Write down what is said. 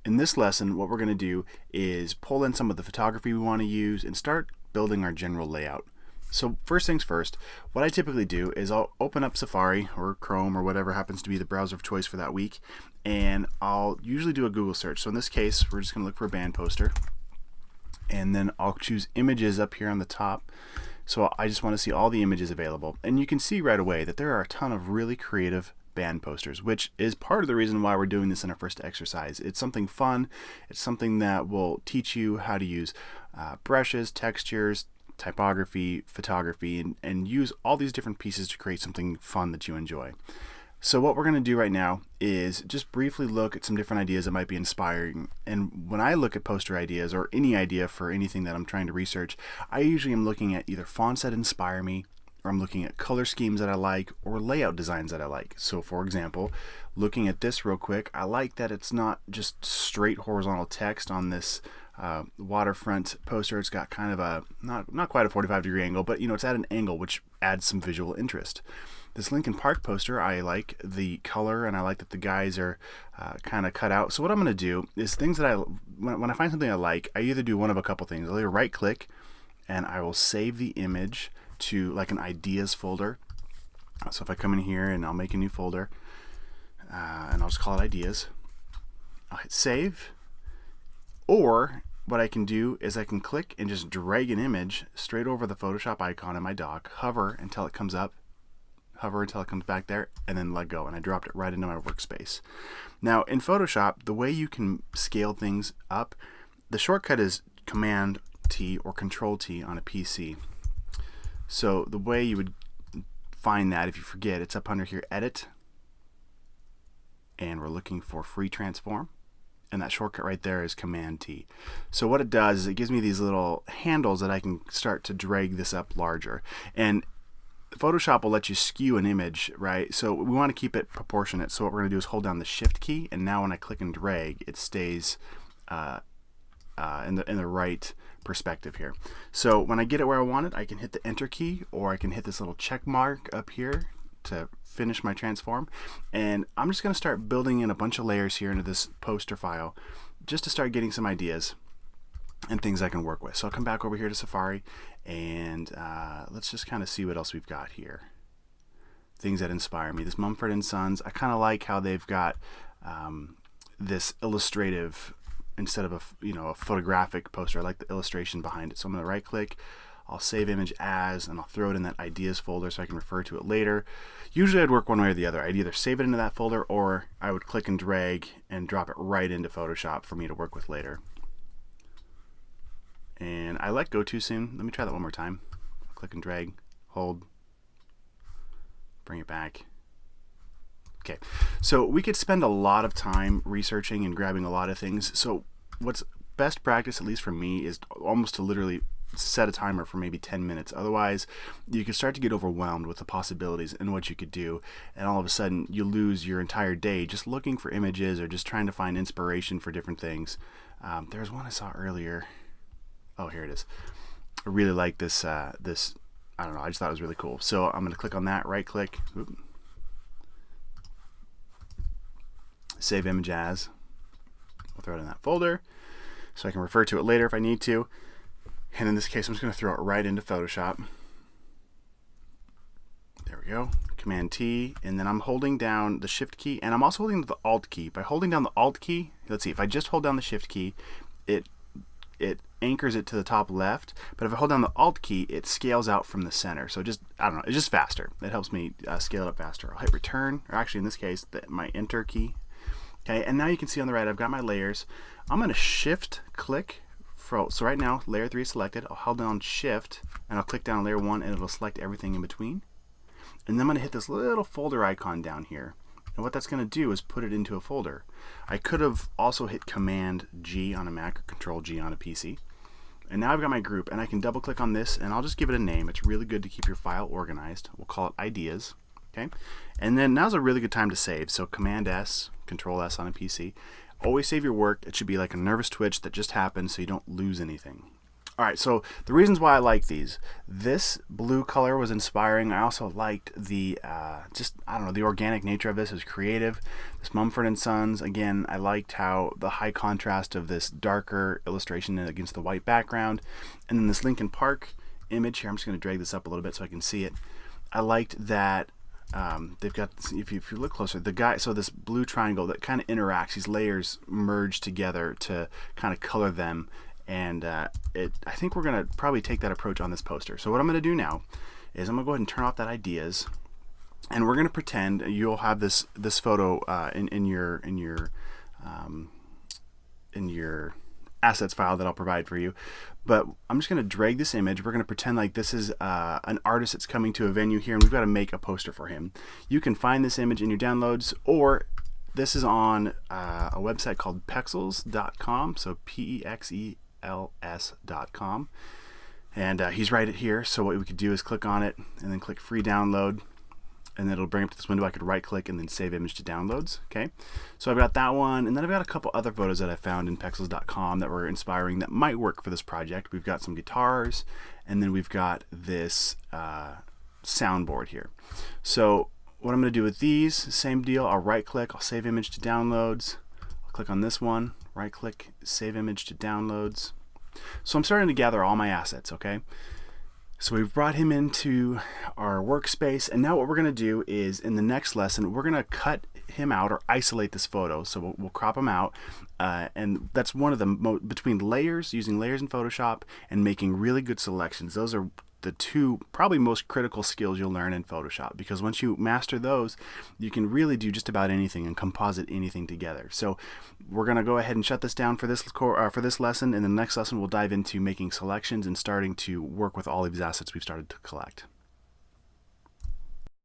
In this lesson, what we're going to do is pull in some of the photography we want to use and start building our general layout. So first things first, what I typically do is I'll open up Safari or Chrome or whatever happens to be the browser of choice for that week, and I'll usually do a Google search. So in this case, we're just going to look for a band poster, and then I'll choose images up here on the top. So I just want to see all the images available, and you can see right away that there are a ton of really creative band posters, which is part of the reason why we're doing this in our first exercise. It's something fun. It's something that will teach you how to use brushes, textures, typography, photography, and use all these different pieces to create something fun that you enjoy. So what we're going to do right now is just briefly look at some different ideas that might be inspiring. And when I look at poster ideas or any idea for anything that I'm trying to research, I usually am looking at either fonts that inspire me, or I'm looking at color schemes that I like, or layout designs that I like. So for example, looking at this real quick, I like that it's not just straight horizontal text on this waterfront poster. It's got kind of a, not quite a 45-degree angle, but it's at an angle, which adds some visual interest. This Linkin Park poster, I like the color, and I like that the guys are kind of cut out. So what I'm going to do is things that when I find something I like, I either do one of a couple things. I'll either right click and I will save the image to like an ideas folder. So if I come in here and I'll make a new folder, and I'll just call it ideas, I'll hit save. Or what I can do is I can click and just drag an image straight over the Photoshop icon in my dock, hover until it comes up, hover until it comes back there, and then let go, and I dropped it right into my workspace. Now in Photoshop, the way you can scale things up, the shortcut is Command T or Control T on a PC. So the way you would find that, if you forget, it's up under here, Edit, and we're looking for Free Transform, and that shortcut right there is Command T. So what it does is it gives me these little handles that I can start to drag this up larger. And Photoshop will let you skew an image, right? So we want to keep it proportionate. So what we're going to do is hold down the Shift key, and now when I click and drag, it stays in the right perspective here. So when I get it where I want it, I can hit the Enter key, or I can hit this little check mark up here to finish my transform. And I'm just going to start building in a bunch of layers here into this poster file just to start getting some ideas and things I can work with. So I'll come back over here to Safari, and let's just kind of see what else we've got here. Things that inspire me. This Mumford & Sons, I kind of like how they've got this illustrative instead of a photographic poster. I like the illustration behind it. So I'm going to right click, I'll save image as, and I'll throw it in that ideas folder so I can refer to it later. Usually I'd work one way or the other. I'd either save it into that folder, or I would click and drag and drop it right into Photoshop for me to work with later. And I let go too soon. Let me try that one more time. Click and drag, hold, bring it back. Okay, so we could spend a lot of time researching and grabbing a lot of things. So what's best practice, at least for me, is almost to literally set a timer for maybe 10 minutes. Otherwise, you can start to get overwhelmed with the possibilities and what you could do, and all of a sudden you lose your entire day just looking for images or just trying to find inspiration for different things. There's one I saw earlier. Oh, here it is. I really like this. I don't know. I just thought it was really cool. So I'm going to click on that. Right click. Oops. Save image as. I'll throw it in that folder so I can refer to it later if I need to. And in this case, I'm just going to throw it right into Photoshop. There we go. Command T, and then I'm holding down the Shift key, and I'm also holding the Alt key. By holding down the Alt key, let's see, if I just hold down the Shift key, it anchors it to the top left, but if I hold down the Alt key, it scales out from the center. So just, I don't know, it's just faster. It helps me scale it up faster. I'll hit Return, or actually in this case, my Enter key. Okay, and now you can see on the right, I've got my layers. I'm going to Shift click. So right now, layer 3 is selected. I'll hold down Shift, and I'll click down layer 1, and it'll select everything in between. And then I'm going to hit this little folder icon down here. And what that's going to do is put it into a folder. I could have also hit Command G on a Mac or Control G on a PC. And now I've got my group, and I can double click on this, and I'll just give it a name. It's really good to keep your file organized. We'll call it Ideas. Okay, and then now's a really good time to save. So Command S, Control S on a PC. Always save your work. It should be like a nervous twitch that just happened so you don't lose anything. All right, so the reasons why I like these, this blue color was inspiring. I also liked the, I don't know, the organic nature of this is creative. This Mumford & Sons, again, I liked how the high contrast of this darker illustration against the white background. And then this Lincoln Park image here, I'm just going to drag this up a little bit so I can see it. I liked that they've got, if you look closer, the guy, so this blue triangle that kind of interacts, these layers merge together to kind of color them. And I think we're going to probably take that approach on this poster. So what I'm going to do now is I'm going to go ahead and turn off that ideas, and we're going to pretend you'll have this photo in your assets file that I'll provide for you. But I'm just going to drag this image. We're going to pretend like this is an artist that's coming to a venue here, and we've got to make a poster for him. You can find this image in your downloads, or this is on a website called Pexels.com, so PEXELS.com, and he's right here. So what we could do is click on it and then click free download, and then it'll bring up to this window. I could right click and then save image to downloads. Okay, so I've got that one, and then I've got a couple other photos that I found in Pexels.com that were inspiring, that might work for this project. We've got some guitars, and then we've got this soundboard here. So what I'm going to do with these, same deal. I'll right click, I'll save image to downloads. I'll click on this one, right click, save image to downloads. So I'm starting to gather all my assets, okay? So we've brought him into our workspace, and now what we're going to do is, in the next lesson, we're going to cut him out or isolate this photo. So we'll crop him out, and that's one of the between layers, using layers in Photoshop and making really good selections. Those are the two probably most critical skills you'll learn in Photoshop, because once you master those, you can really do just about anything and composite anything together. So we're going to go ahead and shut this down for this lesson, and the next lesson we'll dive into making selections and starting to work with all of these assets we've started to collect.